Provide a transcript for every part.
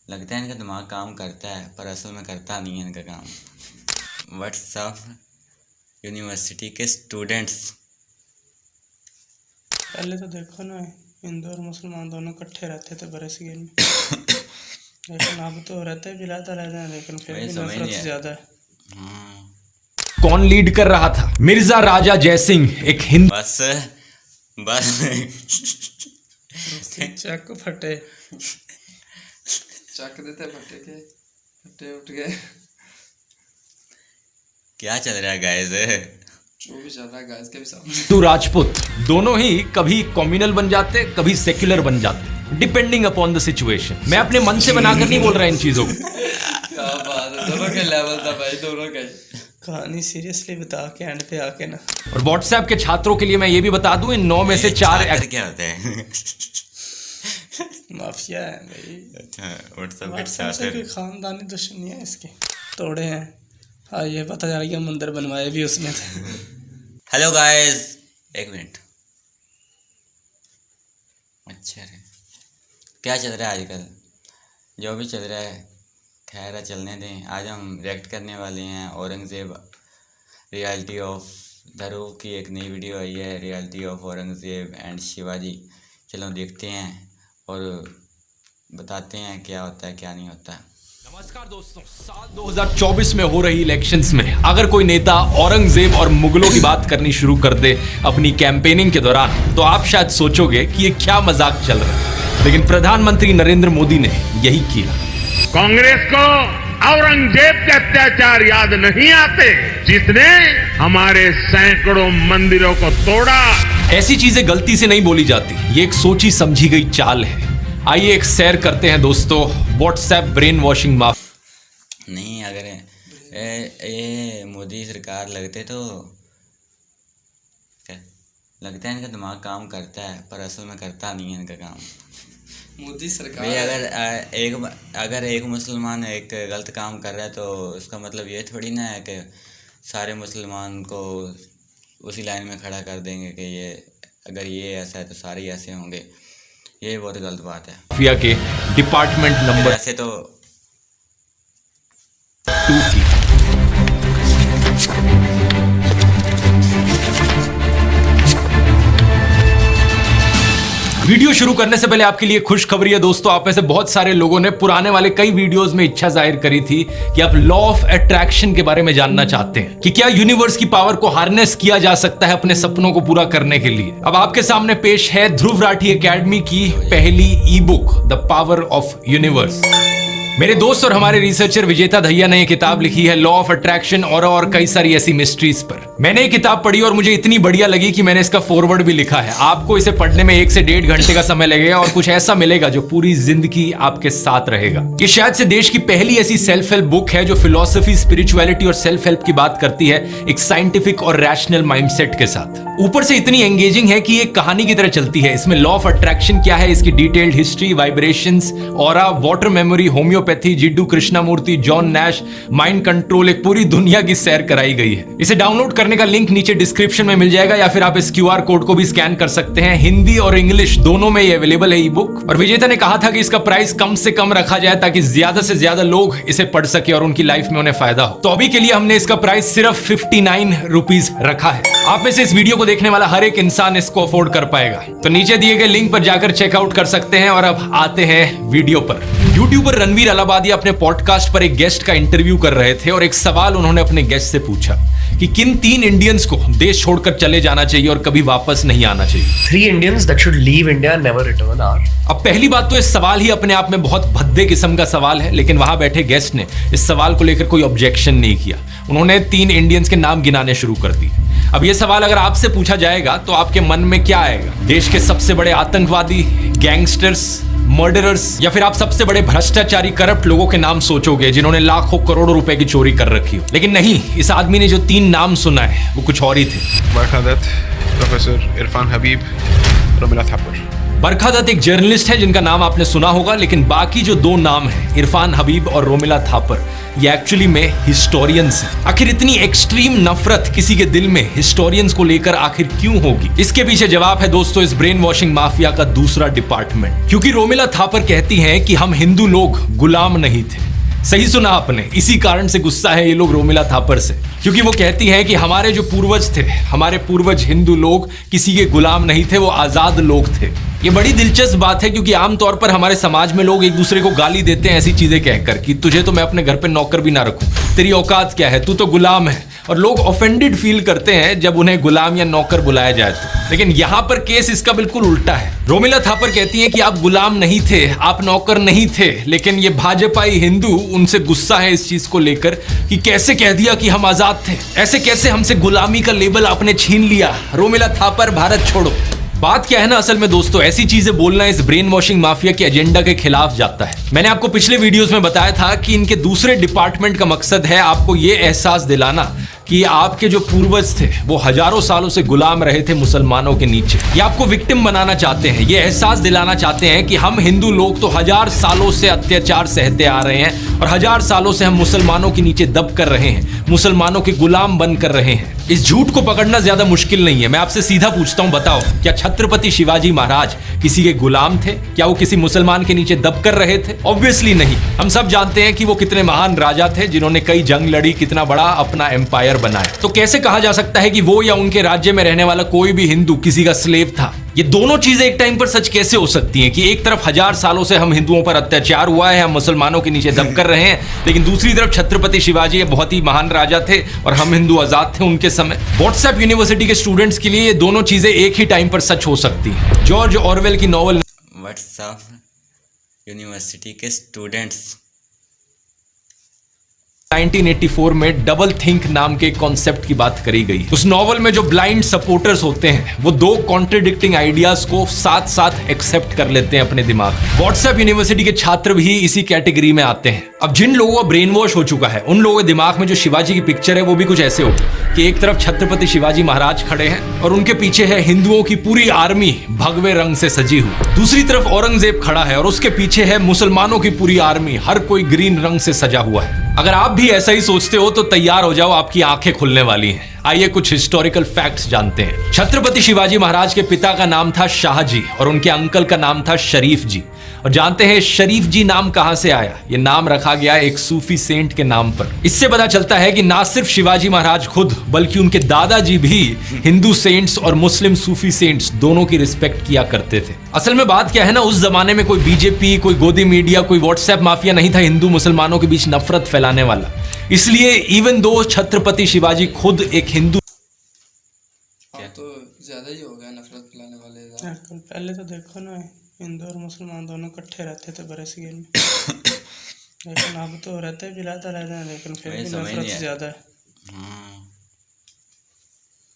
लगता है इनका दिमाग काम करता है पर असल में करता नहीं है इनका काम। व्हाट्सएप यूनिवर्सिटी के स्टूडेंट्स, पहले तो देखो ना, हिंदू और मुसलमान दोनों इकट्ठे रहते थे बरसगीर में लेकिन अब तो रहते बिलाता रहते हैं, लेकिन फिर भी नफरत ज्यादा है। कौन लीड कर रहा था? मिर्जा राजा जयसिंह, एक हिंद। बस बस चक फटे, चक देते फटे के फटे उठ गए। क्या चल रहा है गाइस? जो भी चल रहा है गाइस के भी सामने। हिंदू राजपूत दोनों ही कभी कम्युनल बन जाते, कभी सेक्युलर बन जाते, डिपेंडिंग अपॉन द सिचुएशन। मैं अपने मन से बनाकर नहीं बोल रहा इन चीजों को। क्या बात है, दोनों के लेवल था भाई, दोनों का। कहानी सीरियसली बता के एंड पे आके ना। और व्हाट्सएप के छात्रों के लिए मैं ये भी बता दूं, इन 9 में से 4 क्या होते हैं? माफिया है भाई। अच्छा, व्हाट्सएप व्हाट्सएप से कोई खानदानी दुश्मनी है इसके, तोड़े हैं। हाँ, ये पता चल गया मंदिर बनवाए भी उसने थे। हेलो गाइस, एक मिनट। अच्छा रे, क्या चल रहा है आजकल? जो भी चल रहा है खैर चलने दें। आज हम रिएक्ट करने वाले हैं औरंगज़ेब रियलिटी ऑफ धरू की एक नई वीडियो आई है, reality of Aurangzeb and Shivaji. चलो देखते हैं और बताते हैं क्या होता है क्या नहीं होता। नमस्कार दोस्तों, साल 2024 में हो रही इलेक्शंस में अगर कोई नेता औरंगजेब और मुगलों की बात करनी शुरू कर दे अपनी कैंपेनिंग के दौरान, तो आप शायद सोचोगे कि ये क्या मजाक चल रहा है, लेकिन प्रधानमंत्री नरेंद्र मोदी ने यही किया। कांग्रेस को औरंगजेब के अत्याचार याद नहीं आते, जिसने हमारे सैकड़ों मंदिरों को तोड़ा। ऐसी चीजें गलती से नहीं बोली जाती, ये एक सोची समझी गई चाल है। आइए एक सैर करते हैं दोस्तों व्हाट्सएप ब्रेन वॉशिंग माफ। नहीं, अगर ये मोदी सरकार लगते तो क्या लगता है इनका दिमाग काम करता है पर असल में करता नहीं है इनका काम। मोदी सरकार भाई अगर एक मुसलमान एक गलत काम कर रहा है तो उसका मतलब ये थोड़ी ना है कि सारे मुसलमान को उसी लाइन में खड़ा कर देंगे कि ये अगर ये ऐसा है तो सारे ही ऐसे होंगे। ये बहुत गलत बात है। माफिया के डिपार्टमेंट नंबर ऐसे तो 2 की वीडियो शुरू करने से पहले आपके लिए खुशखबरी है दोस्तों। आप में से बहुत सारे लोगों ने पुराने वाले कई वीडियोस में इच्छा जाहिर करी थी कि आप लॉ ऑफ अट्रैक्शन के बारे में जानना चाहते हैं कि क्या यूनिवर्स की पावर को हार्नेस किया जा सकता है अपने सपनों को पूरा करने के लिए। अब आपके सामने पेश है ध्रुव राठी एकेडमी की पहली ई book the power of universe. मेरे दोस्त और हमारे रिसर्चर विजेता दहिया ने ये किताब लिखी है लॉ ऑफ अट्रैक्शन और कई सारी ऐसी मिस्ट्रीज पर। मैंने ये किताब पढ़ी और मुझे इतनी बढ़िया लगी कि मैंने इसका फॉरवर्ड भी लिखा है। आपको इसे पढ़ने में 1 से 1.5 घंटे का समय लगेगा और कुछ ऐसा मिलेगा जो पूरी जिंदगी आपके साथ रहेगा। ये शायद से देश की पहली ऐसी सेल्फ हेल्प बुक है जो फिलॉसफी, स्पिरिचुअलिटी और सेल्फ हेल्प की बात करती है एक साइंटिफिक और रैशनल माइंडसेट के साथ। ऊपर से इतनी एंगेजिंग है कि ये कहानी की तरह चलती है। इसमें लॉ ऑफ अट्रैक्शन क्या है, इसकी detailed history, vibrations, aura, water memory, homeopathy, Jiddu Krishnamurti, John Nash, mind control, एक पूरी दुनिया की सैर कराई गई है। इसे डाउनलोड करने का लिंक नीचे डिस्क्रिप्शन में मिल जाएगा या फिर आप इस QR कोड को भी स्कैन कर सकते हैं। हिंदी और इंग्लिश दोनों में ये अवेलेबल है ई बुक। और विजेता ने कहा था कि इसका प्राइस कम से कम रखा जाए ताकि ज्यादा से ज्यादा लोग इसे पढ़ सके और उनकी लाइफ में उन्हें फायदा हो। तो अभी के लिए हमने इसका प्राइस सिर्फ 59 रुपीज रखा है। आप में से इस वीडियो को देखने वाला हर एक इंसान इसको अफोर्ड कर पाएगा। तो नीचे दिए गए लिंक पर जाकर चेकआउट कर सकते हैं। और अब आते हैं वीडियो पर। यूट्यूबर रणवीर अलाहाबादिया अपने पॉडकास्ट पर एक गेस्ट का इंटरव्यू कर रहे थे और एक सवाल उन्होंने अपने गेस्ट से पूछा कि किन 3 इंडियंस को देश छोड़कर चले जाना चाहिए और कभी वापस नहीं आना चाहिए। 3 Indians that should leave India and never return are। अब पहली बात तो इस सवाल ही अपने आप में बहुत भद्दे किस्म का सवाल है, लेकिन वहां बैठे गेस्ट ने इस सवाल को लेकर कोई ऑब्जेक्शन नहीं किया। उन्होंने 3 इंडियंस के नाम गिनाने शुरू कर दिए। अब यह सवाल अगर आपसे पूछा जाएगा तो आपके मन में क्या आएगा? देश के सबसे बड़े आतंकवादी, गैंगस्टर्स, मर्डरर्स, या फिर आप सबसे बड़े भ्रष्टाचारी, करप्ट लोगों के नाम सोचोगे जिन्होंने लाखों करोड़ों रुपए की चोरी कर रखी हो। लेकिन नहीं, इस आदमी ने जो 3 नाम सुना है वो कुछ और ही थे। Mark Hadat, Professor Irfan Habib, Ramila Thapar। बरखा दत्त एक जर्नलिस्ट है जिनका नाम आपने सुना होगा, लेकिन बाकी जो दो नाम हैं, इरफान हबीब और रोमिला थापर, ये एक्चुअली में हिस्टोरियंस हैं। आखिर इतनी एक्सट्रीम नफरत किसी के दिल में हिस्टोरियंस को लेकर आखिर क्यों होगी? इसके पीछे जवाब है दोस्तों इस ब्रेन वॉशिंग माफिया का दूसरा डिपार्टमेंट। क्योंकि रोमिला थापर कहती हैं कि हम हिंदू लोग गुलाम नहीं थे। सही सुना आपने, इसी कारण से गुस्सा है ये लोग रोमिला थापर से, क्योंकि वो कहती हैं कि हमारे जो पूर्वज थे, हमारे पूर्वज हिंदू लोग किसी के गुलाम नहीं थे, वो आजाद लोग थे। ये बड़ी दिलचस्प बात है क्योंकि आमतौर पर हमारे समाज में लोग एक दूसरे को गाली देते हैं ऐसी चीजें कहकर कि तुझे तो मैं अपने घर पे नौकर भी ना रखूं, तेरी औकात क्या है, तू तो गुलाम है। और लोग ऑफेंडेड फील करते हैं जब उन्हें गुलाम या नौकर बुलाया जाए तो। लेकिन यहाँ पर केस इसका बिल्कुल उल्टा है। रोमिला थापर कहती हैं कि आप गुलाम नहीं थे, आप नौकर नहीं थे, लेकिन ये भाजपाई हिंदू उनसे गुस्सा है इस चीज को लेकर कि कैसे कह दिया कि हम आजाद थे, ऐसे कैसे हमसे गुलामी का लेबल आपने छीन लिया। रोमिला थापर भारत छोड़ो। बात क्या है ना, असल में दोस्तों ऐसी चीजें बोलना इस ब्रेन वॉशिंग माफिया के एजेंडा के खिलाफ जाता है। मैंने आपको पिछले वीडियोस में बताया था कि इनके दूसरे डिपार्टमेंट का मकसद है आपको ये एहसास दिलाना कि आपके जो पूर्वज थे वो हजारों सालों से गुलाम रहे थे मुसलमानों के नीचे। ये आपको विक्टिम बनाना चाहते हैं, ये एहसास दिलाना चाहते हैं कि हम हिंदू लोग तो हजार सालों से अत्याचार सहते आ रहे हैं और हजार सालों से हम मुसलमानों के नीचे दब कर रहे हैं, मुसलमानों के गुलाम बन कर रहे हैं। इस झूठ को पकड़ना ज्यादा मुश्किल नहीं है। मैं आपसे सीधा पूछता हूं, बताओ क्या छत्रपति शिवाजी महाराज किसी के गुलाम थे? क्या वो किसी मुसलमान के नीचे दब कर रहे थे? ऑब्वियसली नहीं। हम सब जानते हैं कि वो कितने महान राजा थे जिन्होंने कई जंग लड़ी, कितना बड़ा अपना एम्पायर बनाया। तो कैसे कहा जा सकता है कि वो या उनके राज्य में रहने वाला कोई भी हिंदू किसी का स्लेव था? ये दोनों चीजें एक टाइम पर सच कैसे हो सकती हैं कि एक तरफ हजार सालों से हम हिंदुओं पर अत्याचार हुआ है, हम मुसलमानों के नीचे दब कर रहे हैं, लेकिन दूसरी तरफ छत्रपति शिवाजी बहुत ही महान राजा थे और हम हिंदू आजाद थे उनके समय। व्हाट्सएप यूनिवर्सिटी के स्टूडेंट्स के लिए ये दोनों चीजें एक ही टाइम पर सच हो सकती हैं। जॉर्ज ऑरवेल की नॉवल व्हाट्सएप यूनिवर्सिटी के स्टूडेंट्स 1984 में डबल थिंक नाम के कॉन्सेप्ट की बात करी गई। उस नॉवल में जो ब्लाइंड सपोर्टर्स होते हैं वो दो कॉन्ट्रडिक्टिंग आइडियाज को साथ साथ एक्सेप्ट कर लेते हैं अपने दिमाग में। व्हाट्सएप यूनिवर्सिटी के छात्र भी इसी कैटेगरी में आते हैं। अब जिन लोगों का ब्रेन वॉश हो चुका है उन लोगों के दिमाग में जो शिवाजी की पिक्चर है वो भी कुछ ऐसे हो कि एक तरफ छत्रपति शिवाजी महाराज खड़े हैं और उनके पीछे है हिंदुओं की पूरी आर्मी भगवे रंग से सजी हुई। दूसरी तरफ औरंगजेब खड़ा है और उसके पीछे है मुसलमानों की पूरी आर्मी, हर कोई ग्रीन रंग से सजा हुआ है। अगर आप भी ऐसा ही सोचते हो तो तैयार हो जाओ, आपकी आंखें खुलने वाली हैं। आइए कुछ हिस्टोरिकल फैक्ट्स जानते हैं। छत्रपति शिवाजी महाराज के पिता का नाम था शाहजी और उनके अंकल का नाम था शरीफ जी। और जानते हैं शरीफ जी नाम कहां से आया? ये नाम रखा गया एक सूफी सेंट के नाम पर। इससे पता चलता है कि ना सिर्फ शिवाजी महाराज खुद बल्कि उनके दादाजी भी हिंदू सेंट्स और मुस्लिम सूफी सेंट्स दोनों की रिस्पेक्ट किया करते थे। असल में बात क्या है ना, उस जमाने में कोई बीजेपी, कोई गोदी मीडिया, कोई व्हाट्सएप माफिया नहीं था हिंदू मुसलमानों के बीच नफरत फैलाने वाला। इसलिए इवन दो छत्रपति शिवाजी खुद एक हिंदू तो ज्यादा ही हो गया नफरत फैलाने वाले। आजकल पहले तो देखो ना, हिंदू और मुसलमान दोनों इकट्ठे रहते थे बरसगीर में, लेकिन अब तो रहते भी रहते हैं, लेकिन फिर भी नफरत ज्यादा है।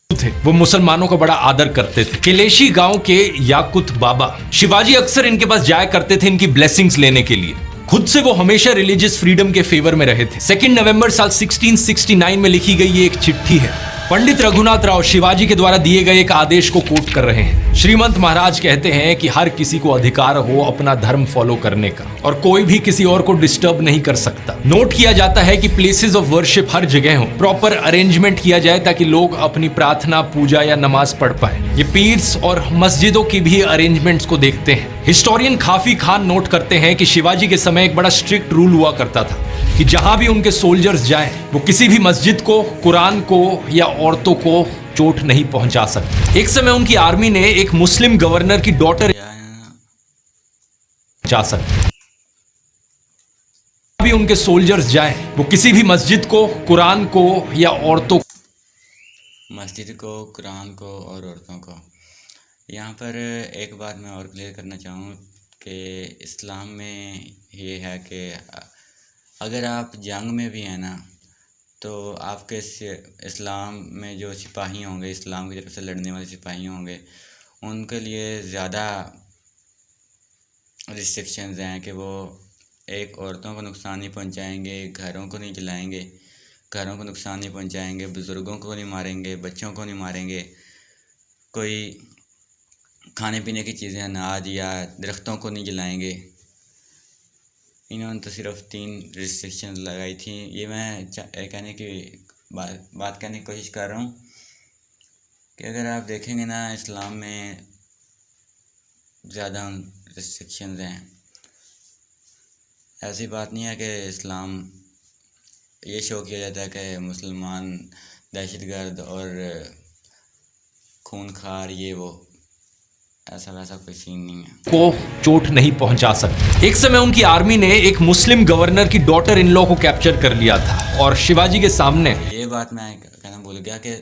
थे वो मुसलमानों का बड़ा आदर करते थे। केलेशी गांव के याकुत बाबा शिवाजी अक्सर इनके पास जाया करते थे इनकी ब्लेसिंग्स लेने के लिए। खुद से वो हमेशा रिलीजियस फ्रीडम के फेवर में रहे थे। 2 नवंबर साल 1669 में लिखी गई ये एक चिट्ठी है। पंडित रघुनाथ राव शिवाजी के द्वारा दिए गए एक आदेश को कोट कर रहे हैं। श्रीमंत महाराज कहते हैं कि हर किसी को अधिकार हो अपना धर्म फॉलो करने का और कोई भी किसी और को डिस्टर्ब नहीं कर सकता। नोट किया जाता है कि प्लेसेस ऑफ वर्शिप हर जगह हो, प्रॉपर अरेंजमेंट किया जाए ताकि लोग अपनी प्रार्थना, पूजा या नमाज पढ़ पाए। ये पीर्स और मस्जिदों की भी अरेंजमेंट्स को देखते हैं। हिस्टोरियन खाफी खान नोट करते हैं कि शिवाजी के समय एक बड़ा स्ट्रिक्ट रूल हुआ करता था कि जहां भी उनके सोल्जर्स जाएं वो किसी भी मस्जिद को, कुरान को या औरतों को चोट नहीं पहुंचा सकते। एक समय उनकी आर्मी ने एक मुस्लिम गवर्नर की डॉटर जा सकते भी उनके सोल्जर्स जाएं वो किसी भी मस्जिद को, कुरान को या औरतों मस्जिद को, कुरान को और औरतों को। यहाँ पर एक बात मैं और क्लियर करना चाहूँ कि इस्लाम में ये है कि अगर आप जंग में भी हैं ना तो आपके इस्लाम में जो सिपाही होंगे, इस्लाम की तरफ से लड़ने वाले सिपाही होंगे, उनके लिए ज़्यादा रिस्ट्रिक्शंस हैं कि वो एक औरतों को नुकसान नहीं पहुंचाएंगे, घरों को नहीं जलाएंगे, घरों को नुकसान नहीं पहुंचाएंगे, बुज़ुर्गों को नहीं मारेंगे, बच्चों को नहीं मारेंगे, कोई खाने पीने की चीज़ें, अनाज या दरख्तों को नहीं जलाएंगे। इन्होंने तो सिर्फ 3 रिस्ट्रिक्शन लगाई थी। ये मैं कहने की बात करने की कोशिश कर रहा हूँ कि अगर आप देखेंगे ना, इस्लाम में ज़्यादा रिस्ट्रिक्शंस हैं। ऐसी बात नहीं है कि इस्लाम ये शो किया जाता है कि मुसलमान दहशतगर्द और खूनखार, ये वो, ऐसा वैसा कोई सीन नहीं है। को चोट नहीं पहुंचा सकते। एक समय उनकी आर्मी ने एक मुस्लिम गवर्नर की डॉटर इन लॉ को कैप्चर कर लिया था और शिवाजी के सामने। ये बात मैं कहना भूल गया कि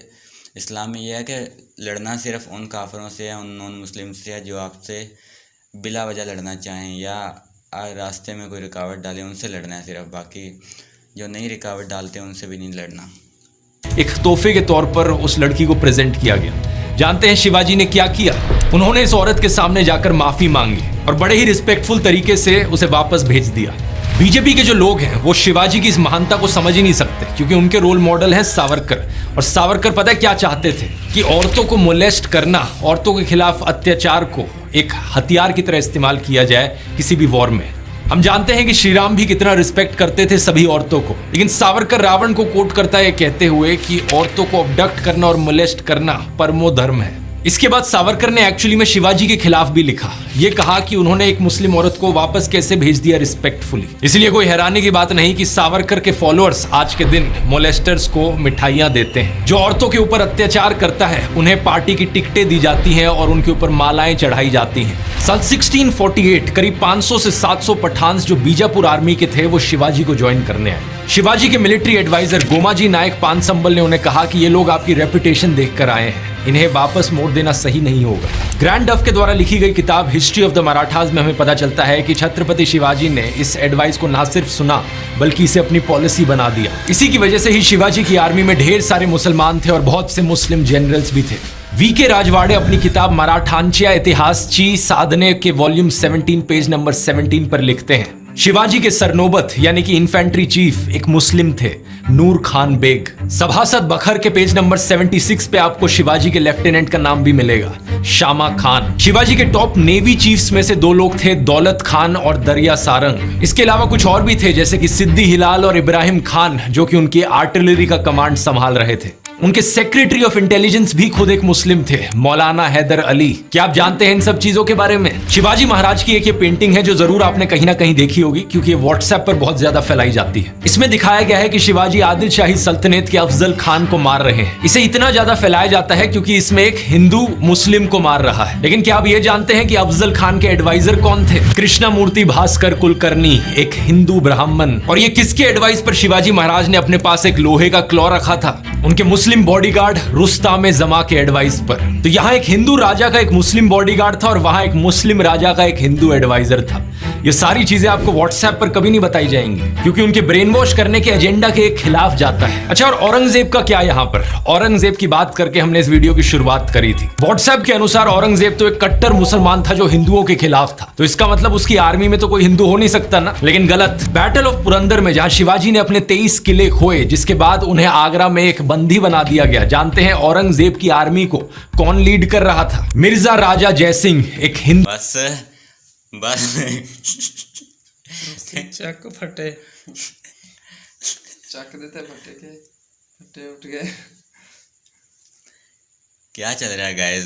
इस्लाम में यह है कि लड़ना सिर्फ उन काफिरों से है, उन नॉन मुस्लिम से है जो आपसे बिला वजह लड़ना चाहें या रास्ते में कोई रुकावट डालें, उनसे लड़ना है सिर्फ। बाकी जो नहीं रुकावट डालते उनसे भी नहीं लड़ना। एक तोहफे के तौर पर उस लड़की को प्रेजेंट किया गया। जानते हैं शिवाजी ने क्या किया? उन्होंने इस औरत के सामने जाकर माफी मांगी और बड़े ही रिस्पेक्टफुल तरीके से उसे वापस भेज दिया। बीजेपी के जो लोग हैं वो शिवाजी की इस महानता को समझ ही नहीं सकते, क्योंकि उनके रोल मॉडल हैं सावरकर। और सावरकर पता है क्या चाहते थे? कि औरतों को मोलेस्ट करना, औरतों के खिलाफ अत्याचार को एक हथियार की तरह इस्तेमाल किया जाए किसी भी वॉर में। हम जानते हैं कि श्री राम भी कितना रिस्पेक्ट करते थे सभी औरतों को, लेकिन सावरकर रावण को कोट करता है कहते हुए कि औरतों को अबडक्ट करना और मोलेस्ट करना परमो धर्म है। इसके बाद सावरकर ने एक्चुअली में शिवाजी के खिलाफ भी लिखा। ये कहा कि उन्होंने एक मुस्लिम औरत को वापस कैसे भेज दिया रिस्पेक्टफुली। इसलिए कोई हैरानी की बात नहीं कि सावरकर के फॉलोअर्स आज के दिन मोलेस्टर्स को मिठाइयां देते हैं। जो औरतों के ऊपर अत्याचार करता है उन्हें पार्टी की टिकटें दी जाती हैं और उनके ऊपर मालाएं चढ़ाई जाती हैं। साल 1648 करीब 500 से 700 पठान जो बीजापुर आर्मी के थे वो शिवाजी को ज्वाइन करने आए। शिवाजी के मिलिट्री एडवाइजर गोमाजी नायक पानसंबल ने उन्हें कहा कि ये लोग आपकी रेपुटेशन देखकर आए हैं, इन्हें वापस मोड़ देना सही नहीं होगा। ग्रैंड डफ के द्वारा लिखी गई किताब हिस्ट्री ऑफ द मराठास में हमें पता चलता है कि छत्रपति शिवाजी ने इस एडवाइस को ना सिर्फ सुना बल्कि इसे अपनी पॉलिसी बना दिया। इसी की वजह से ही शिवाजी की आर्मी में ढेर सारे मुसलमान थे और बहुत से मुस्लिम जनरल्स भी थे। वीके राजवाड़े अपनी किताब मराठांच्या इतिहासची साधने के वॉल्यूम 17 पेज नंबर 17 पर लिखते हैं, शिवाजी के सरनोबत यानी कि इन्फेंट्री चीफ एक मुस्लिम थे, नूर खान बेग। सभासद बखर के पेज नंबर 76 पे आपको शिवाजी के लेफ्टिनेंट का नाम भी मिलेगा, शामा खान। शिवाजी के टॉप नेवी चीफ्स में से 2 लोग थे, दौलत खान और दरिया सारंग। इसके अलावा कुछ और भी थे जैसे कि सिद्दी हिलाल और इब्राहिम खान, जो कि उनकी आर्टिलरी का कमांड संभाल रहे थे। उनके सेक्रेटरी ऑफ इंटेलिजेंस भी खुद एक मुस्लिम थे, मौलाना हैदर अली। क्या आप जानते हैं इन सब चीजों के बारे में? शिवाजी महाराज की एक ये पेंटिंग है जो जरूर आपने कहीं ना कहीं देखी होगी, क्योंकि ये व्हाट्सएप पर बहुत ज्यादा फैलाई जाती है। इसमें दिखाया गया है कि शिवाजी आदिल शाही सल्तनत के अफजल खान को मार रहे हैं। इसे इतना ज्यादा फैलाया जाता है क्योंकि इसमें एक हिंदू मुस्लिम को मार रहा है। लेकिन क्या आप ये जानते हैं कि अफजल खान के एडवाइजर कौन थे? कृष्णमूर्ति भास्कर कुलकर्णी, एक हिंदू ब्राह्मण। और ये किसके एडवाइस पर शिवाजी महाराज ने अपने पास एक लोहे का क्लॉ रखा था? उनके मुस्लिम बॉडीगार्ड रुस्ताम जमा के एडवाइस पर। तो यहाँ एक हिंदू राजा का एक मुस्लिम बॉडीगार्ड था और वहां एक मुस्लिम राजा का एक हिंदू एडवाइजर था। ये सारी चीजें आपको व्हाट्सएप पर कभी नहीं बताई जाएंगी क्योंकि उनके ब्रेन वॉश करने के एजेंडा के खिलाफ जाता है। अच्छा, और औरंगजेब का क्या यहाँ पर? औरंगजेब की बात करके हमने इस वीडियो की शुरुआत करी थी। व्हाट्सएप के अनुसार औरंगजेब तो एक कट्टर मुसलमान था जो हिंदुओं के खिलाफ था, तो इसका मतलब उसकी आर्मी में तो कोई हिंदू हो नहीं सकता ना। लेकिन गलत। बैटल ऑफ पुरंदर में जहां शिवाजी ने अपने 23 किले खोए, जिसके बाद उन्हें आगरा में एक बंदी बना दिया गया, जानते हैं औरंगजेब की आर्मी को कौन लीड कर रहा था? मिर्जा राजा जयसिंह, एक हिंदू। बस चक फटे, चक देते फटे उठ गए। क्या चल रहा है गाइस?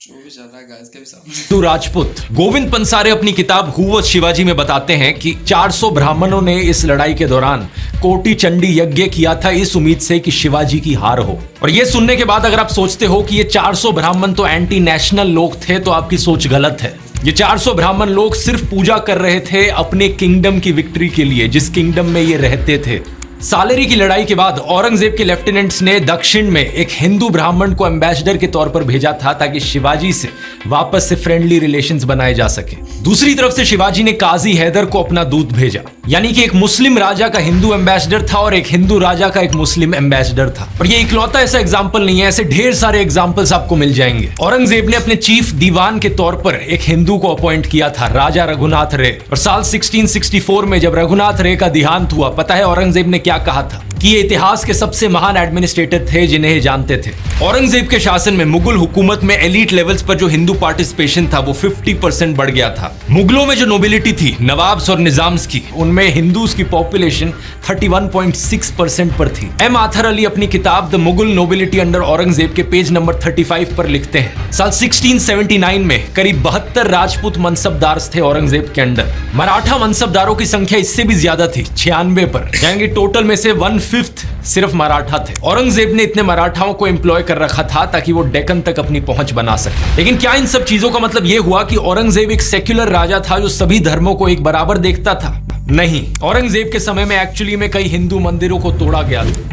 जो भी चल रहा है गाइस के भी सामने। तो राजपूत गोविंद पंसारे अपनी किताब हु वाज शिवाजी में बताते हैं कि 400 ब्राह्मणों ने इस लड़ाई के दौरान कोटि चंडी यज्ञ किया था इस उम्मीद से कि शिवाजी की हार हो। और ये सुनने के बाद अगर आप सोचते हो कि ये 400 ब्राह्मण तो एंटी नेशनल लोग थे, तो आपकी सोच गलत है। ये 400 ब्राह्मण लोग सिर्फ पूजा कर रहे थे अपने किंगडम की विक्ट्री के लिए, जिस किंगडम में ये रहते थे। सालेरी की लड़ाई के बाद औरंगजेब के लेफ्टिनेंट्स ने दक्षिण में एक हिंदू ब्राह्मण को एम्बेसडर के तौर पर भेजा था ताकि शिवाजी से वापस से फ्रेंडली रिलेशंस बनाए जा सके। दूसरी तरफ से शिवाजी ने काजी हैदर को अपना दूत भेजा, यानी कि एक मुस्लिम राजा का हिंदू एम्बेसडर था और एक हिंदू राजा का एक मुस्लिम एम्बेसडर था। और ये इकलौता ऐसा एग्जाम्पल नहीं है, ऐसे ढेर सारे एग्जाम्पल्स आपको मिल जाएंगे। औरंगजेब ने अपने चीफ दीवान के तौर पर एक हिंदू को अपॉइंट किया था, राजा रघुनाथ रे। और साल 1664 में जब रघुनाथ रे का देहांत हुआ, पता है औरंगजेब ने क्या कहा था? कि ये इतिहास के सबसे महान एडमिनिस्ट्रेटर थे जिन्हें जानते थे। औरंगजेब के शासन में मुगल हुकूमत में एलीट लेवल्स पर जो हिंदू पार्टिसिपेशन था वो 50% बढ़ गया था। मुगलों में जो नोबिलिटी थी, नवाब्स और निजाम्स की, उनमें हिंदूज की पॉपुलेशन 31.6% पर थी। एम आथर अली अपनी किताब the Mughal nobility under Aurangzeb के पेज नंबर 35 पर लिखते हैं, साल 1679 में करीब 72 राजपूत मनसबदार थे औरंगजेब के अंडर। मराठा मनसबदारों की संख्या इससे भी ज्यादा थी, 96 पर, यानी टोटल में से 1/5 सिर्फ मराठा थे। औरंगजेब ने इतने मराठाओं को एम्प्लॉय कर रखा था ताकि वो डेक्कन तक अपनी पहुंच बना सके। लेकिन क्या इन सब चीजों का मतलब यह हुआ कि औरंगजेब एक सेक्युलर राजा था जो सभी धर्मों को एक बराबर देखता था? नहीं, औरंगजेब के समय में एक्चुअली में कई हिंदू मंदिरों को तोड़ा गया था।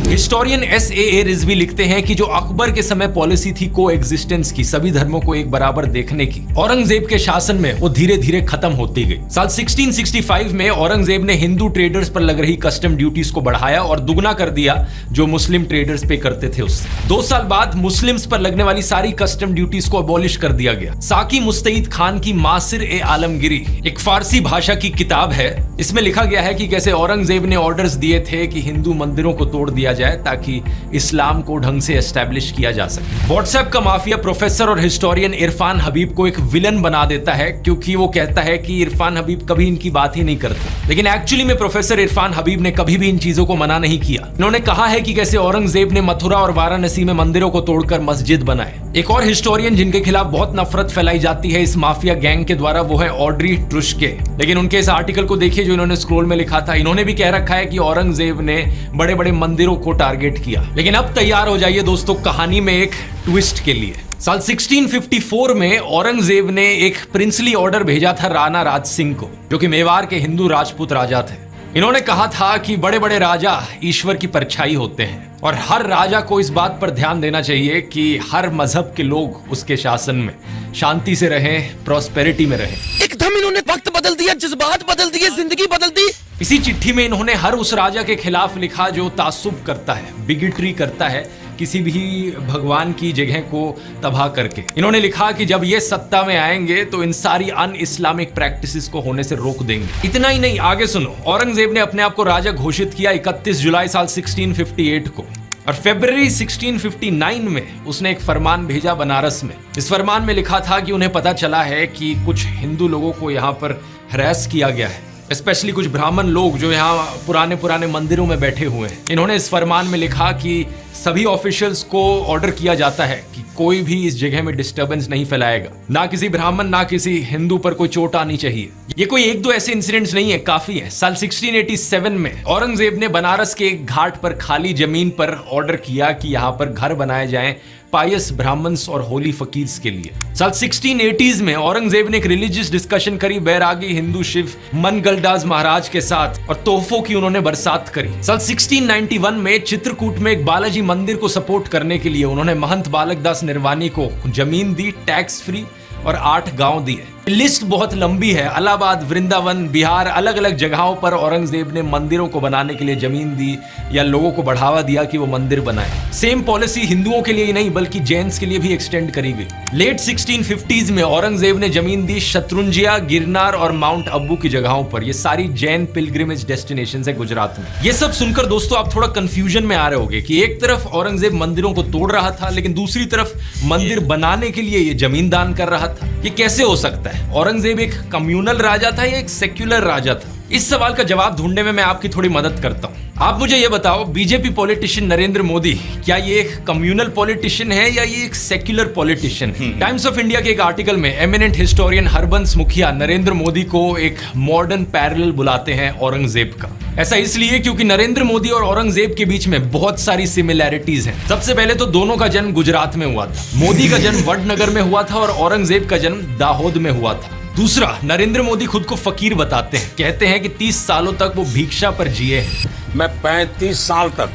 Historian S.A.A. रिजवी लिखते हैं कि जो अकबर के समय पॉलिसी थी को एग्जिस्टेंस की, सभी धर्मों को एक बराबर देखने की, औरंगजेब के शासन में वो धीरे धीरे खत्म होती गई। साल 1665 में औरंगजेब ने हिंदू ट्रेडर्स पर लग रही कस्टम ड्यूटीज को बढ़ाया और दुगना कर दिया जो मुस्लिम ट्रेडर्स पे करते थे उससे। 2 साल बाद मुस्लिम्स पर लगने वाली सारी कस्टम ड्यूटीज को अबॉलिश कर दिया गया। साकी मुस्तईद खान की मासिर-ए-आलमगिरी एक फारसी भाषा की किताब है। इसमें लिखा गया है कि कैसे औरंगजेब ने ऑर्डर्स दिए थे कि हिंदू मंदिरों को तोड़ दिया जाए ताकि इस्लाम को ढंग से एस्टैब्लिश किया जा सके। व्हाट्सएप का माफिया प्रोफेसर और हिस्टोरियन इरफान हबीब को एक विलन बना देता है क्योंकि वो कहता है कि इरफान हबीब कभी इनकी बात ही नहीं करते। लेकिन एक्चुअली में प्रोफेसर इरफान हबीब ने कभी भी इन चीजों को मना नहीं किया। इन्होंने कहा है कि कैसे औरंगजेब ने मथुरा और वाराणसी में मंदिरों को तोड़कर मस्जिद बनाए। एक और हिस्टोरियन जिनके खिलाफ बहुत नफरत फैलाई जाती है इस माफिया गैंग के द्वारा, वो है ऑड्री ट्रुश्के। लेकिन उनके इस आर्टिकल को देखिए जो इन्होंने स्क्रॉल में लिखा था। इन्होंने भी कह रखा है कि औरंगजेब ने बड़े बड़े मंदिरों को टारगेट किया। लेकिन अब तैयार हो जाइए दोस्तों कहानी में एक ट्विस्ट के लिए। साल 1654 में औरंगजेब ने एक प्रिंसली ऑर्डर भेजा था राणा राज सिंह को, जो कि मेवाड़ के हिंदू राजपूत राजा थे। इन्होंने कहा था कि बड़े बड़े राजा ईश्वर की परछाई होते हैं और हर राजा को इस बात पर ध्यान देना चाहिए कि हर मजहब के लोग उसके शासन में शांति से रहें, प्रॉस्पेरिटी में रहें। एकदम इन्होंने वक्त बदल दिया, जज्बात बदल दिए, जिंदगी बदल दी। इसी चिट्ठी में इन्होंने हर उस राजा के खिलाफ लिखा जो तासुब करता है, बिगिटरी करता है, किसी भी भगवान की जगह को तबाह करके। इन्होंने लिखा कि जब ये सत्ता में आएंगे तो इन सारी अन इस्लामिक प्रैक्टिसेस को होने से रोक देंगे। इतना ही नहीं, आगे सुनो। औरंगजेब ने अपने आप को राजा घोषित किया 31 जुलाई साल 1658 को और फरवरी 1659 में उसने एक फरमान भेजा बनारस में। इस फरमान में लिखा था कि उन्हें पता चला है कि कुछ हिंदू लोगों को यहाँ पर हरास किया गया है, स्पेशली कुछ ब्राह्मण लोग जो यहाँ पुराने मंदिरों में बैठे हुए हैं। इन्होंने इस फरमान में लिखा कि सभी ऑफिशियल्स को ऑर्डर किया जाता है कि कोई भी इस जगह में डिस्टरबेंस नहीं फैलाएगा, ना किसी ब्राह्मण ना किसी हिंदू पर कोई चोट आनी चाहिए। ये कोई 1-2 ऐसे इंसिडेंट्स नहीं है, काफी है। साल 1687 में औरंगजेब ने बनारस के एक घाट पर खाली जमीन पर ऑर्डर किया कि यहाँ पर घर बनाए जाएं पायस ब्राह्मण्स और होली फकीर्स के लिए। साल 1680s में औरंगजेब ने एक रिलीजियस डिस्कशन करी बैरागी हिंदू शिव मनगलदास महाराज के साथ और तोहफों की उन्होंने बरसात करी। साल 1691 में चित्रकूट में एक बालाजी मंदिर को सपोर्ट करने के लिए उन्होंने महंत बालक दास निर्वाणी को जमीन दी, टैक्स फ्री, और 8 गांव दिए। लिस्ट बहुत लंबी है। इलाहाबाद, वृंदावन, बिहार, अलग अलग जगहों पर औरंगजेब ने मंदिरों को बनाने के लिए जमीन दी या लोगों को बढ़ावा दिया कि वो मंदिर बनाए। सेम पॉलिसी हिंदुओं के लिए ही नहीं बल्कि जैन्स के लिए भी एक्सटेंड करी गई। लेट 1650s में औरंगजेब ने जमीन दी शत्रुंजिया, गिरनार और माउंट अब्बू की जगहों पर। ये सारी जैन पिलग्रिमेज डेस्टिनेशंस है गुजरात में। ये सब सुनकर दोस्तों आप थोड़ा कंफ्यूजन में आ रहे होंगे कि एक तरफ औरंगजेब मंदिरों को तोड़ रहा था लेकिन दूसरी तरफ मंदिर बनाने के लिए ये जमीन दान कर रहा था। ये कैसे हो सकता है? औरंगजेब एक कम्युनल राजा था या एक सेक्युलर राजा था? इस सवाल का जवाब ढूंढने में मैं आपकी थोड़ी मदद करता हूं। आप मुझे ये बताओ, बीजेपी पॉलिटिशियन नरेंद्र मोदी क्या ये एक कम्युनल पॉलिटिशियन है या ये एक सेक्युलर पॉलिटिशियन है? टाइम्स ऑफ इंडिया के एक आर्टिकल में एमिनेंट हिस्टोरियन हरबंस मुखिया नरेंद्र मोदी को एक मॉडर्न पैरेलल बुलाते हैं औरंगजेब का। ऐसा इसलिए क्योंकि नरेंद्र मोदी और औरंगजेब के बीच में बहुत सारी सिमिलैरिटीज हैं। सबसे पहले तो दोनों का जन्म गुजरात में हुआ था। मोदी का जन्म वडनगर में हुआ था और औरंगजेब का जन्म दाहोद में हुआ था। दूसरा, नरेंद्र मोदी खुद को फकीर बताते हैं, कहते हैं कि 30 सालों तक वो भिक्षा पर जिए हैं। मैं 35 साल तक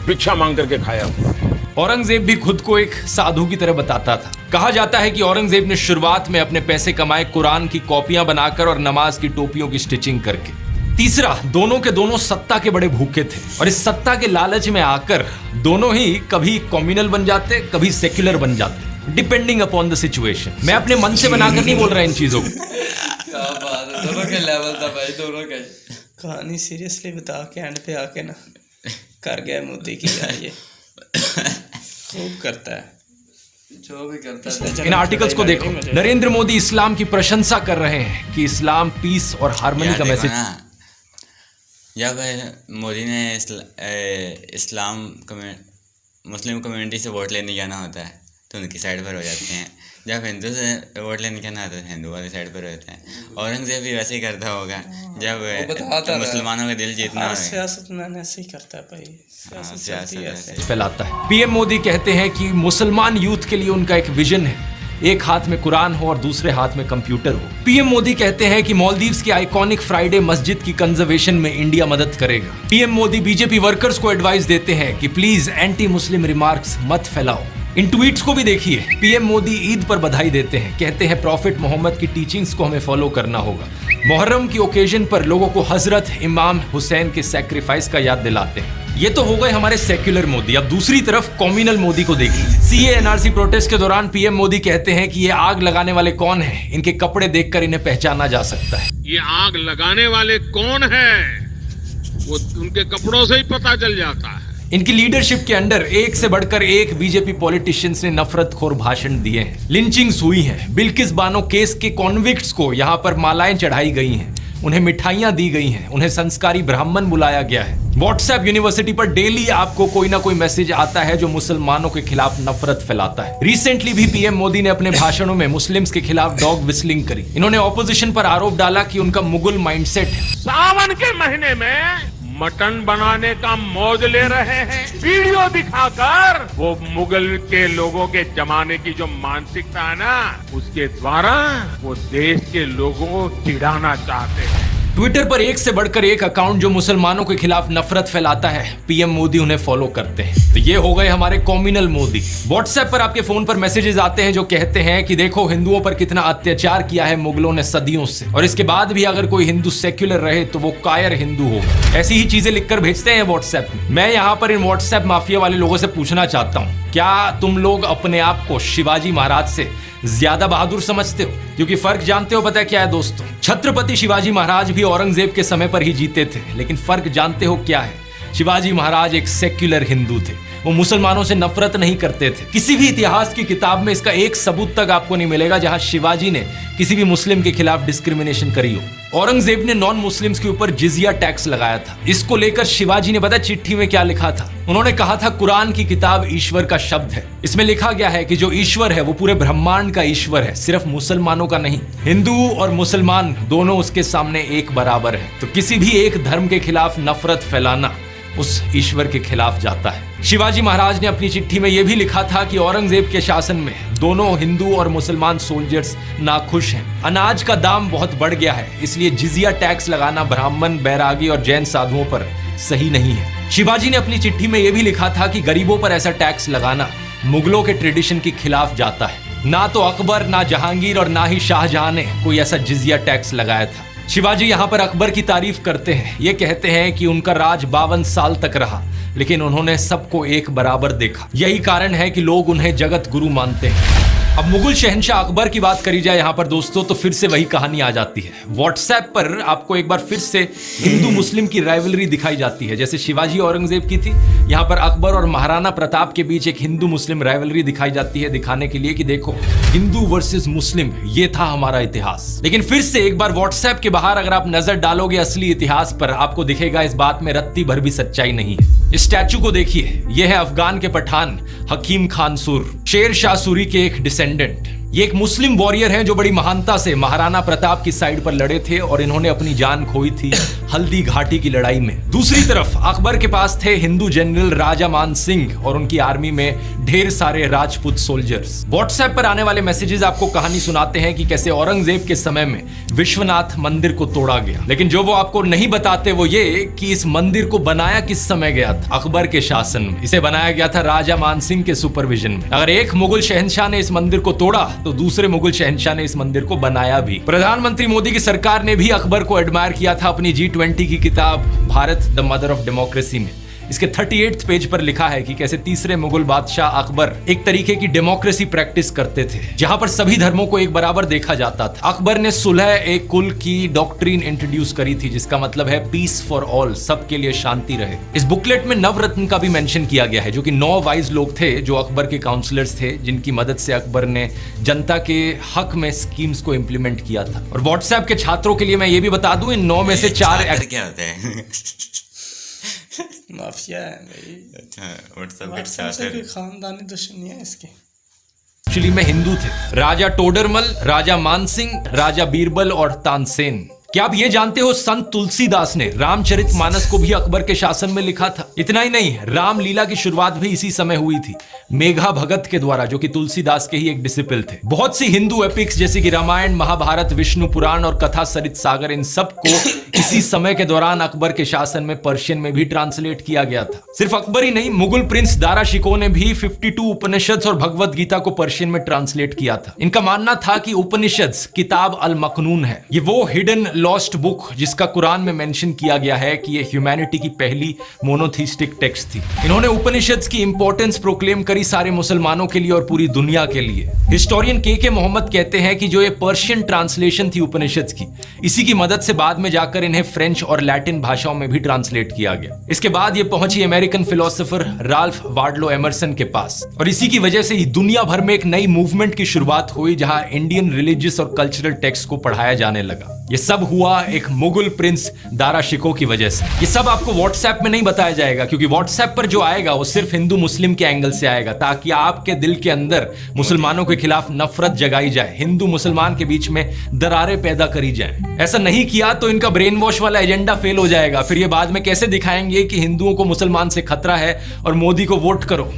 भिक्षा मांग करके खाया हूं। औरंगजेब भी खुद को एक साधु की तरह बताता था। कहा जाता है कि औरंगजेब ने शुरुआत में अपने पैसे कमाए कुरान की कॉपियां बनाकर और नमाज की टोपियों की स्टिचिंग करके। तीसरा, दोनों के दोनों सत्ता के बड़े भूखे थे और इस सत्ता के लालच में आकर दोनों ही कभी कम्युनल बन जाते, कभी सेक्युलर बन जाते, डिपेंडिंग अपॉन द सिचुएशन। मैं अपने मन से बनाकर नहीं बोल रहा इन चीजों को। क्या बात है, दोनों के लेवल था भाई, दोनों के। कहानी सीरियसली बता के एंड पे आके ना कर गया मोदी की यार, ये खूब करता है जो भी करता है। इन आर्टिकल्स को देखो, नरेंद्र मोदी इस्लाम की प्रशंसा कर रहे हैं कि इस्लाम पीस और हार्मनी यार का देखो मैसेज। ना, जब मोदी ने इस्लाम मुस्लिम कम्युनिटी से वोट लेने जाना होता है तो उनकी साइड पर हो जाते हैं, जब हिंदू से वोट लेने जाना होता है तो हिंदू वाली साइड पर होते हैं। औरंगजेब भी वैसे ही करता होगा जब मुसलमानों का दिल जीतना है। सियासतदान ऐसे ही करता है भाई, सियासत चलती है ऐसे। फैलाता है। पीएम मोदी कहते हैं कि मुसलमान यूथ के लिए उनका एक विजन है, एक हाथ में कुरान हो और दूसरे हाथ में कंप्यूटर हो। पीएम मोदी कहते हैं कि मालदीव्स की आइकॉनिक फ्राइडे मस्जिद की कंजर्वेशन में इंडिया मदद करेगा। पीएम मोदी बीजेपी वर्कर्स को एडवाइस देते हैं कि प्लीज एंटी मुस्लिम रिमार्क्स मत फैलाओ। इन ट्वीट्स को भी देखिए। पीएम मोदी ईद पर बधाई देते हैं, कहते हैं प्रॉफिट मोहम्मद की टीचिंग्स को हमें फॉलो करना होगा। मुहर्रम की ओकेजन पर लोगों को हजरत इमाम हुसैन के सैक्रिफाइस का याद दिलाते हैं। ये तो हो गए हमारे सेक्युलर मोदी। अब दूसरी तरफ कॉम्युनल मोदी को देखिए। सीए एनआरसी प्रोटेस्ट के दौरान पीएम मोदी कहते हैं कि ये आग लगाने वाले कौन हैं, इनके कपड़े देखकर इन्हें पहचाना जा सकता है। ये आग लगाने वाले कौन है वो उनके कपड़ों से ही पता चल जाता है। इनकी लीडरशिप के अंडर एक से बढ़कर एक बीजेपी पॉलिटिशियंस ने नफरतखोर भाषण दिए हैं, लिंचिंग्स हुई हैं, बिल्किस बानो केस के कॉन्विक्ट्स को यहाँ पर मालाएं चढ़ाई गई हैं, उन्हें मिठाइयां दी गई हैं, उन्हें संस्कारी ब्राह्मण बुलाया गया है। व्हाट्सएप यूनिवर्सिटी पर डेली आपको कोई ना कोई मैसेज आता है जो मुसलमानों के खिलाफ नफरत फैलाता है। रिसेंटली भी पीएम मोदी ने अपने भाषणों में मुस्लिम्स के खिलाफ डॉग विस्लिंग करी। इन्होंने ऑपोजिशन पर आरोप डाला कि उनका मुगल माइंडसेट है। सावन के महीने में मटन बनाने का मौज ले रहे हैं, वीडियो दिखाकर वो मुगल के लोगों के जमाने की जो मानसिकता है ना, उसके द्वारा वो देश के लोगों को चिढ़ाना चाहते हैं। ट्विटर पर एक से बढ़कर एक अकाउंट जो मुसलमानों के खिलाफ नफरत फैलाता है, पीएम मोदी उन्हें फॉलो करते हैं। तो ये हो गए हमारे कॉम्युनल मोदी। व्हाट्सएप पर आपके फोन पर मैसेजेस आते हैं जो कहते हैं कि देखो हिंदुओं पर कितना अत्याचार किया है मुगलों ने सदियों से, और इसके बाद भी अगर कोई हिंदू सेक्युलर रहे तो वो कायर हिंदू होगा। ऐसी ही चीजें लिखकर भेजते हैं व्हाट्सएप में। मैं यहाँ पर इन व्हाट्सएप माफिया वाले लोगों से पूछना चाहता हूँ, क्या तुम लोग अपने आप को शिवाजी महाराज से ज्यादा बहादुर समझते हो? क्योंकि फर्क जानते हो, पता है क्या है दोस्तों? छत्रपति शिवाजी महाराज भी औरंगजेब के समय पर ही जीते थे, लेकिन फर्क जानते हो क्या है? शिवाजी महाराज एक सेक्युलर हिंदू थे, वो मुसलमानों से नफरत नहीं करते थे। किसी भी इतिहास की किताब में इसका एक सबूत तक आपको नहीं मिलेगा जहां शिवाजी ने किसी भी मुस्लिम के खिलाफ डिस्क्रिमिनेशन करी हो। औरंगजेब ने नॉन मुस्लिम्स के ऊपर जिजिया टैक्स लगाया था। इसको लेकर शिवाजी ने पता चिट्ठी में क्या लिखा था? उन्होंने कहा था कुरान की किताब ईश्वर का शब्द है, इसमें लिखा गया है कि जो ईश्वर है वो पूरे ब्रह्मांड का ईश्वर है, सिर्फ मुसलमानों का नहीं। हिंदू और मुसलमान दोनों उसके सामने एक बराबर है। तो किसी भी एक धर्म के खिलाफ नफरत फैलाना उस ईश्वर के खिलाफ जाता है। शिवाजी महाराज ने अपनी चिट्ठी में यह भी लिखा था कि औरंगजेब के शासन में दोनों हिंदू और मुसलमान सोल्जर्स नाखुश हैं। अनाज का दाम बहुत बढ़ गया है, इसलिए जिजिया टैक्स लगाना ब्राह्मण, बैरागी और जैन साधुओं पर सही नहीं है। शिवाजी ने अपनी चिट्ठी में यह भी लिखा था कि गरीबों पर ऐसा टैक्स लगाना मुगलों के ट्रेडिशन के खिलाफ जाता है। ना तो अकबर, ना जहांगीर और ना ही शाहजहां ने कोई ऐसा जिजिया टैक्स लगाया था। शिवाजी यहाँ पर अकबर की तारीफ करते हैं। ये कहते हैं कि उनका राज 52 साल तक रहा, लेकिन उन्होंने सबको एक बराबर देखा। यही कारण है कि लोग उन्हें जगत गुरु मानते हैं। अब मुगल शहंशाह अकबर की बात करी जाए यहाँ पर दोस्तों, तो फिर से वही कहानी आ जाती है। व्हाट्सएप पर आपको एक बार फिर से हिंदू मुस्लिम की राइवलरी दिखाई जाती है। जैसे शिवाजी औरंगजेब की थी, यहाँ पर अकबर और महाराणा प्रताप के बीच एक हिंदू मुस्लिम राइवलरी दिखाई जाती है, दिखाने के लिए कि देखो हिंदू वर्सेस मुस्लिम, ये था हमारा इतिहास। लेकिन फिर से एक बार व्हाट्सएप के बाहर अगर आप नजर डालोगे असली इतिहास पर, आपको दिखेगा इस बात में रत्ती भर भी सच्चाई नहीं है। इस स्टैचू को देखिए, यह है अफगान के पठान हकीम खान सुर, शेर शाह सूरी के एक डिसेंडेंट। ये एक मुस्लिम वॉरियर हैं जो बड़ी महानता से महाराणा प्रताप की साइड पर लड़े थे और इन्होंने अपनी जान खोई थी हल्दी घाटी की लड़ाई में। दूसरी तरफ अकबर के पास थे हिंदू जनरल राजा मान सिंह और उनकी आर्मी में ढेर सारे राजपूत सोल्जर्स। व्हाट्सएप पर आने वाले मैसेजेस आपको कहानी सुनाते हैं कि कैसे औरंगजेब के समय में विश्वनाथ मंदिर को तोड़ा गया, लेकिन जो वो आपको नहीं बताते वो ये कि इस मंदिर को बनाया किस समय गया था? अकबर के शासन में। इसे बनाया गया था राजा मान सिंह के सुपरविजन में। अगर एक मुगल शहंशाह ने इस मंदिर को तोड़ा तो दूसरे मुगल शहंशाह ने इस मंदिर को बनाया भी। प्रधानमंत्री मोदी की सरकार ने भी अकबर को एडमायर किया था अपनी G20 की किताब Bharat the mother of democracy में। इसके 38 पेज पर लिखा है कि कैसे तीसरे मुगल बादशाह अकबर एक तरीके की डेमोक्रेसी प्रैक्टिस करते थे, जहां पर सभी धर्मों को एक बराबर देखा जाता था। अकबर ने सुलह एक कुल की डॉक्ट्रिन इंट्रोड्यूस करी थी, जिसका मतलब है पीस फॉर ऑल, सबके लिए शांति रहे। इस बुकलेट में नवरत्न का भी मेंशन किया गया है, जो कि 9 वाइज लोग थे जो अकबर के काउंसलर्स थे, जिनकी मदद से अकबर ने जनता के हक में स्कीम्स को इंप्लीमेंट किया था। और व्हाट्सएप के छात्रों के लिए मैं ये भी बता दूं, इन 9 में से 4 क्या होता है? माफिया है भाई। अच्छा, व्हाट्सएप से कोई खानदानी दुश्मनी है इसकी। एक्चुअली में हिंदू थे, राजा टोडरमल, राजा मानसिंह, राजा बीरबल और तानसेन। क्या आप ये जानते हो, संत तुलसीदास ने रामचरितमानस को भी अकबर के शासन में लिखा था। इतना ही नहीं, रामलीला की शुरुआत भी इसी समय हुई थी, मेघा भगत के द्वारा, जो कि तुलसीदास के ही एक डिसिपल थे। बहुत सी हिंदू एपिक्स जैसे कि रामायण, महाभारत, विष्णु पुराण और कथा सरित सागर, इन सब को इसी समय के दौरान अकबर के शासन में पर्शियन में भी ट्रांसलेट किया गया था। सिर्फ अकबर ही नहीं, मुगल प्रिंस दारा शिकोह ने भी 52 उपनिषद और भगवत गीता को पर्शियन में ट्रांसलेट किया था। इनका मानना था कि उपनिषद किताब अल मकनून है, ये वो हिडन लॉस्ट बुक जिसका कुरान में मेंशन किया गया है कि ये ह्यूमैनिटी की पहली मोनोथीस्टिक टेक्स्ट थी। इन्होंने उपनिषद की इंपॉर्टेंस प्रोक्लेम करी सारे मुसलमानों के लिए और पूरी दुनिया के लिए। हिस्टोरियन के मोहम्मद कहते हैं कि जो ये पर्शियन ट्रांसलेशन थी उपनिषद की, इसी की मदद से बाद में जाकर इन्हें फ्रेंच और लैटिन भाषाओं में भी ट्रांसलेट किया गया। इसके बाद ये पहुंची American philosopher Ralph Waldo Emerson के पास, और इसी की वजह से ही दुनिया भर में एक नई मूवमेंट की शुरुआत हुई, जहां इंडियन रिलीजियस और कल्चरल टेक्स्ट को पढ़ाया जाने लगा। ये सब हुआ एक मुगल प्रिंस दारा शिकोह की वजह से। ये सब आपको व्हाट्सएप में नहीं बताया जाएगा, क्योंकि व्हाट्सएप पर जो आएगा वो सिर्फ हिंदू मुस्लिम के एंगल से आएगा, ताकि आपके दिल के अंदर मुसलमानों के खिलाफ नफरत जगाई जाए, हिंदू मुसलमान के बीच में दरारें पैदा करी जाए। ऐसा नहीं किया तो इनका ब्रेन वॉश वाला एजेंडा फेल हो जाएगा। फिर ये बाद में कैसे दिखाएंगे कि हिंदुओं को मुसलमान से खतरा है और मोदी को वोट करो।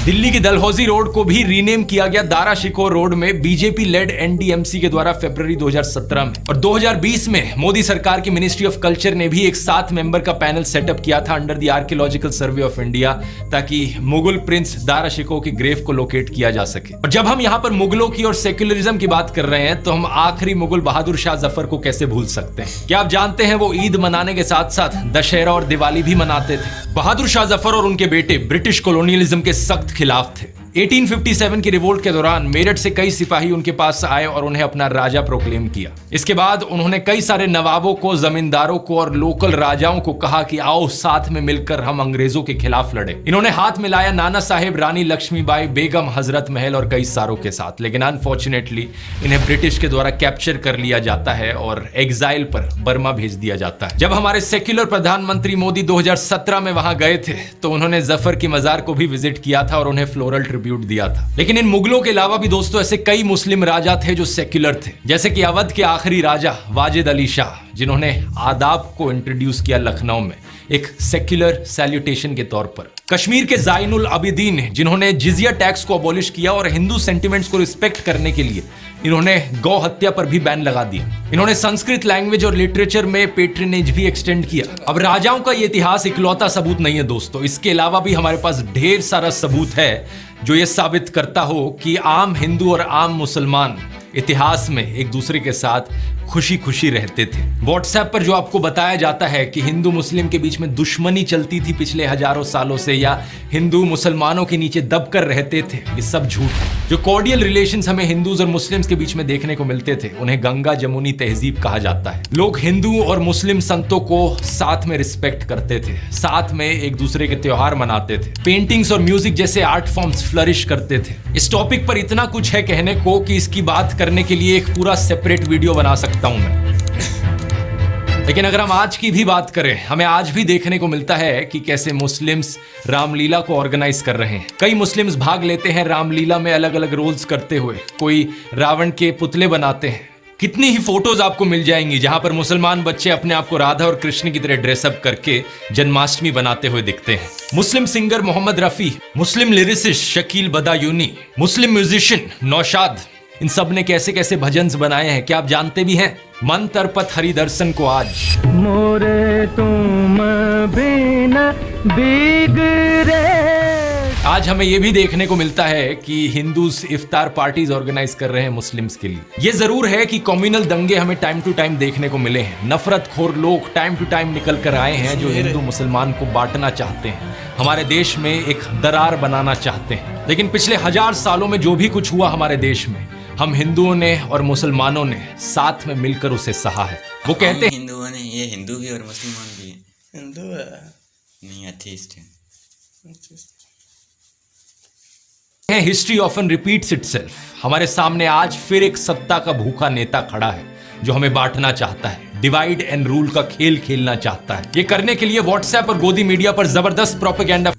दिल्ली की दलहौजी रोड को भी रीनेम किया गया दारा शिकोह रोड में बीजेपी लेड एनडीएमसी के द्वारा फरवरी 2017 में। और 2020 में मोदी सरकार की मिनिस्ट्री ऑफ कल्चर ने भी एक 7 मेंबर का पैनल सेटअप किया था under the archaeological survey of India, ताकि मुगल प्रिंस दारा शिकोह की ग्रेव को लोकेट किया जा सके। और जब हम यहाँ पर मुगलों की और सेक्युलरिज्म की बात कर रहे हैं, तो हम आखिरी मुगल बहादुर शाह जफर को कैसे भूल सकते हैं। क्या आप जानते हैं वो ईद मनाने के साथ साथ दशहरा और दिवाली भी मनाते थे। बहादुर शाह जफर और उनके बेटे ब्रिटिश कॉलोनियलिज्म के सख्त खिलाफ थे। 1857 की रिवोल्ट के दौरान मेरठ से कई सिपाही उनके पास आए और उन्हें अपना राजा प्रोक्लेम किया। इसके बाद उन्होंने कई सारे नवाबों को, जमींदारों को और लोकल राजाओं को कहा कि आओ साथ में मिलकर हम अंग्रेजों के खिलाफ लड़े। इन्होंने हाथ मिलाया नाना साहेब, रानी लक्ष्मीबाई, बेगम हजरत महल और कई सारों के साथ, लेकिन अनफॉर्चुनेटली इन्हें ब्रिटिश के द्वारा कैप्चर कर लिया जाता है और एग्जाइल पर बर्मा भेज दिया जाता है। जब हमारे सेक्युलर प्रधानमंत्री मोदी 2017 में वहां गए थे, तो उन्होंने जफर की मजार को भी विजिट किया था और उन्हें फ्लोरल ट्रिब्यूट दिया था। लेकिन इन मुगलों के अलावा भी दोस्तों ऐसे कई मुस्लिम राजा थे जो सेक्युलर थे, जैसे कि अवध के आखिरी राजा वाजिद अली शाह, जिन्होंने आदाब को इंट्रोड्यूस किया लखनऊ में एक सेक्युलर सैल्यूटेशन के तौर पर। कश्मीर के ज़ाइनुल अबिदीन, जिन्होंने जिजिया टैक्स को अबॉलिश किया और हिंदू सेंटिमेंट्स को रिस्पेक्ट करने के लिए इन्होंने गौ हत्या पर भी बैन लगा दिया। इन्होंने संस्कृत लैंग्वेज और लिटरेचर में पेट्रनेज भी एक्सटेंड किया। अब राजाओं का ये इतिहास इकलौता सबूत नहीं है दोस्तों, इसके अलावा भी हमारे पास ढेर सारा सबूत है जो ये साबित करता हो कि आम हिंदू और आम मुसलमान इतिहास में एक दूसरे के साथ खुशी खुशी रहते थे। व्हाट्सएप पर जो आपको बताया जाता है कि हिंदू मुस्लिम के बीच में दुश्मनी चलती थी पिछले हजारों सालों से, या हिंदू मुसलमानों के नीचे दबकर रहते थे, ये सब झूठ है। जो कॉर्डियल रिलेशंस हमें हिंदूज और मुस्लिम्स के बीच में देखने को मिलते थे, उन्हें गंगा जमुनी तहजीब कहा जाता है। लोग हिंदू और मुस्लिम संतों को साथ में रिस्पेक्ट करते थे, साथ में एक दूसरे के त्योहार मनाते थे, पेंटिंग्स और म्यूजिक जैसे आर्ट फॉर्म्स फ्लरिश करते थे। इस टॉपिक पर इतना कुछ है कहने को कि इसकी बात करने के लिए एक पूरा सेपरेट वीडियो बना सकता हूं मैं। लेकिन अगर हम आज की भी बात करें, हमें आज भी देखने को मिलता है कि कैसे मुस्लिम्स रामलीला को ऑर्गेनाइज कर रहे हैं। कई मुस्लिम्स भाग लेते हैं रामलीला में अलग अलग रोल्स करते हुए, कोई रावण के पुतले बनाते हैं। कितनी ही फोटोज आपको मिल जाएंगी जहां पर मुसलमान बच्चे अपने आप को राधा और कृष्ण की तरह ड्रेसअप करके जन्माष्टमी बनाते हुए दिखते हैं। मुस्लिम सिंगर मोहम्मद रफी, मुस्लिम लिरिसिस्ट शकील बदायूनी, मुस्लिम म्यूजिशियन नौशाद, इन सब ने कैसे कैसे भजन्स बनाए हैं, क्या आप जानते भी हैं? मन तरपत हरि दर्शन को आज मोरे तुम बिना बिगड़े। आज हमें यह भी देखने को मिलता है कि हिंदूज इफ्तार पार्टीज ऑर्गेनाइज कर रहे हैं मुस्लिम्स के लिए। ये जरूर है कि कम्युनल दंगे हमें टाइम टू टाइम देखने को मिले हैं। नफरतखोर लोग टाइम टू टाइम निकल कर आए हैं जो हिंदू मुसलमान को बांटना चाहते हैं, हमारे देश में एक दरार बनाना चाहते हैं। लेकिन पिछले 1000 सालों में जो भी कुछ हुआ हमारे देश में, हम हिंदुओं ने और मुसलमानों ने साथ में मिलकर उसे सहा है। वो कहते हैं हिंदुओं ने, ये हिंदू भी और मुसलमान भी है। हिंदू है, नहीं, एथीस्ट है। History often repeats itself. हमारे सामने आज फिर एक सत्ता का भूखा नेता खड़ा है जो हमें बांटना चाहता है, डिवाइड एंड रूल का खेल खेलना चाहता है। ये करने के लिए व्हाट्सएप और गोदी मीडिया पर जबरदस्त प्रोपेगेंडा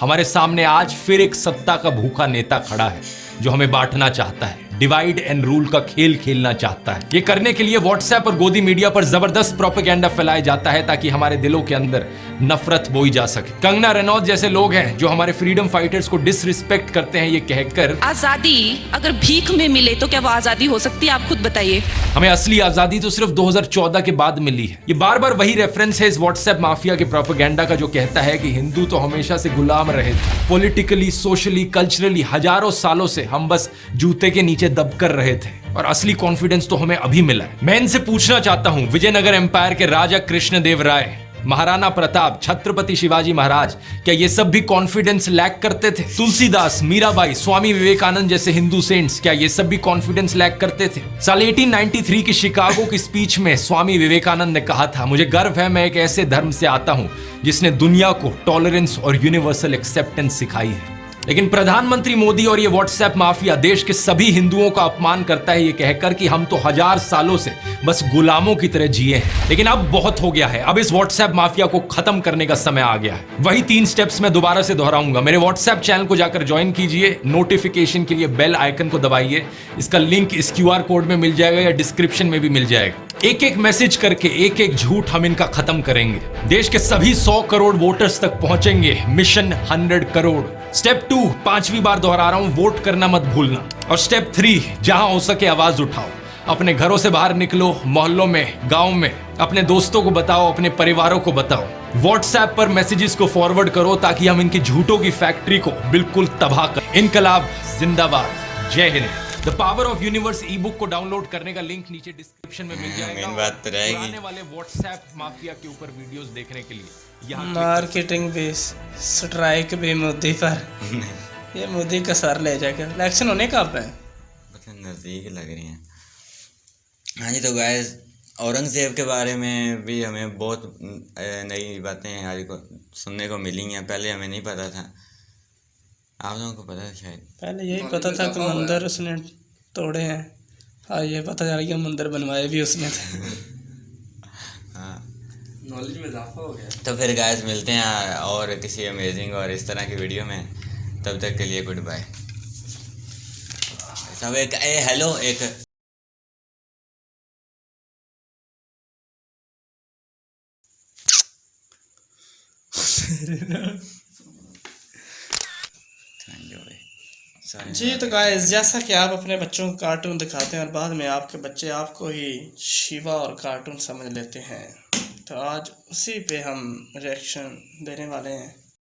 हमारे सामने आज फिर एक सत्ता का भूखा नेता खड़ा है जो हमें बांटना चाहता है, डिवाइड एंड रूल का खेल खेलना चाहता है। ये करने के लिए व्हाट्सएप और गोदी मीडिया पर जबरदस्त प्रोपेगेंडा फैलाया जाता है ताकि हमारे दिलों के अंदर नफरत बोई जा सके। कंगना रनौत जैसे लोग हैं जो हमारे फ्रीडम फाइटर्स को डिसरिस्पेक्ट करते हैं, ये कहकर आजादी अगर भीख में मिले तो क्या वो आजादी हो सकती है? आप खुद बताइए। हमें असली आजादी तो सिर्फ 2014 के बाद मिली है। ये बार बार वही रेफरेंस है इस व्हाट्सएप माफिया के प्रोपेगेंडा का जो कहता है कि हिंदू तो हमेशा से गुलाम रहे थे। पॉलिटिकली, सोशली, कल्चरली हजारों सालों से हम बस जूते के नीचे दबकर रहे थे और असली कॉन्फिडेंस तो हमें अभी मिला है। मैं इनसे पूछना चाहता हूं, विजयनगर एम्पायर के राजा कृष्णदेव राय, महाराणा प्रताप, छत्रपति शिवाजी महाराज, क्या ये सब भी कॉन्फिडेंस लैक करते थे? तुलसीदास, मीराबाई, स्वामी विवेकानंद जैसे हिंदू सेंट्स, क्या ये सब भी कॉन्फिडेंस लैक करते थे? साल 1893 की शिकागो की स्पीच में स्वामी विवेकानंद ने कहा था, मुझे गर्व है मैं एक ऐसे धर्म से आता हूं जिसने दुनिया को टॉलरेंस और यूनिवर्सल एक्सेप्टेंस सिखाई है। लेकिन प्रधानमंत्री मोदी और ये व्हाट्सएप माफिया देश के सभी हिंदुओं का अपमान करता है ये कहकर कि हम तो 1000 सालों से बस गुलामों की तरह जिए हैं। लेकिन अब बहुत हो गया है, अब इस व्हाट्सएप माफिया को खत्म करने का समय आ गया है। वही 3 स्टेप्स मैं दोबारा से दोहराऊंगा। मेरे व्हाट्सएप चैनल को जाकर ज्वाइन कीजिए, नोटिफिकेशन के लिए बेल आइकन को दबाइए। इसका लिंक इस QR कोड में मिल जाएगा या डिस्क्रिप्शन में भी मिल जाएगा। एक एक मैसेज करके एक एक झूठ हम इनका खत्म करेंगे। देश के सभी 100 करोड़ वोटर्स तक पहुंचेंगे। मिशन 100 करोड़। स्टेप 2, 5वीं बार दोहरा रहा हूं, वोट करना मत भूलना। और स्टेप 3, जहां हो सके आवाज उठाओ, अपने घरों से बाहर निकलो, मोहल्लों में, गांव में, अपने दोस्तों को बताओ, अपने परिवारों को बताओ। व्हाट्सएप पर मैसेजेस को फॉरवर्ड करो ताकि हम इनकी झूठों की फैक्ट्री को बिल्कुल तबाह करें। इनकलाब जिंदाबाद। जय Hind. The power of universe E book को डाउनलोड करने का लिंक नीचे डिस्क्रिप्शन में मिल जाएगा। मेन बात तो रहेगी, आने वाले व्हाट्सएप माफिया के ऊपर वीडियोस देखने के लिए यहाँ मार्केटिंग बेस स्ट्राइक भी मोदी पर। ये मोदी का सर ले जाएगा। इलेक्शन होने कब है? मतलब नज़दीक लग रही हैं। हाँ जी, तो गाइस औरंगज़ेब के बारे में भी हमें बहुत नई बातें आज को सुनने को मिली हैं। पहले हमें नहीं पता था, आप लोगों को पता था शायद? पहले यही पता था कि मंदिर उसने तोड़े हैं, हाँ ये पता चला कि मंदिर बनवाए भी उसने थे। हाँ, नॉलेज में इजाफा हो गया। तो फिर गाइस मिलते हैं और किसी अमेजिंग और इस तरह की वीडियो में। तब तक के लिए गुड बाय। सब एक हेलो एक जी। तो गाइस जैसा कि आप अपने बच्चों को कार्टून दिखाते हैं और बाद में आपके बच्चे आपको ही शिवा और कार्टून समझ लेते हैं, तो आज उसी पे हम रिएक्शन देने वाले हैं।